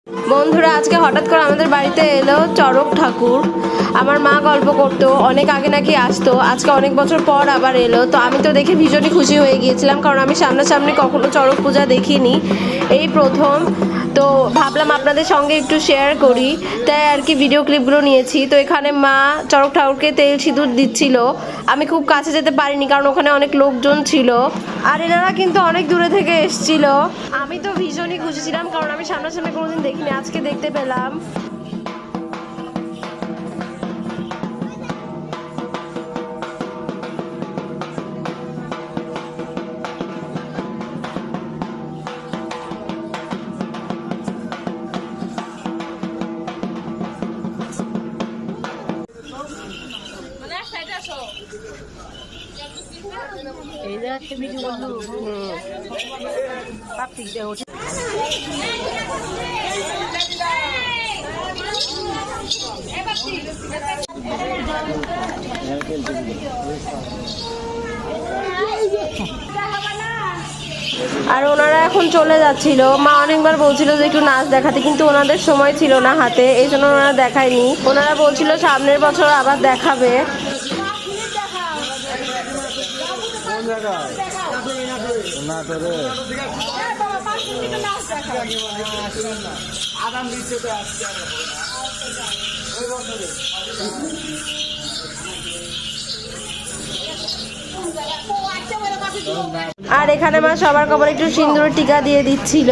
বন্ধুরা আজকে হঠাৎ করে আমাদের বাড়িতে এলো চড়ক ঠাকুর। আমার মা গল্প করতো অনেক আগে নাকি আসতো, আজকে অনেক বছর পর আবার এলো। তো আমি তো দেখে ভীষণই খুশি হয়ে গিয়েছিলাম, কারণ আমি সামনাসামনি কখনো চড়ক পূজা দেখিনি, এই প্রথম। তো ভাবলাম আপনাদের সঙ্গে একটু শেয়ার করি, তাই আর কি ভিডিও ক্লিপগুলো নিয়েছি। তো এখানে মা চড়ক ঠাকুরকে তেল সিঁদুর দিচ্ছিল। আমি খুব কাছে যেতে পারিনি, কারণ ওখানে অনেক লোকজন ছিল, আর এনারা কিন্তু অনেক দূরে থেকে এসেছিল। আমি তো ভীষণই খুশি ছিলাম, কারণ আমি সামনাসামনি কোনোদিন দেখিনি, আজকে দেখতে পেলাম। আর ওনারা এখন চলে যাচ্ছিল। মা অনেকবার বলছিল যে একটু নাচ দেখাতে, কিন্তু ওনাদের সময় ছিল না হাতে, এই জন্য ওনারা দেখায়নি। ওনারা বলছিল সামনের বছর আবার দেখাবে। আর এখানে মা সবার কপালে একটু সিঁদুরের টিকা দিয়ে দিচ্ছিল।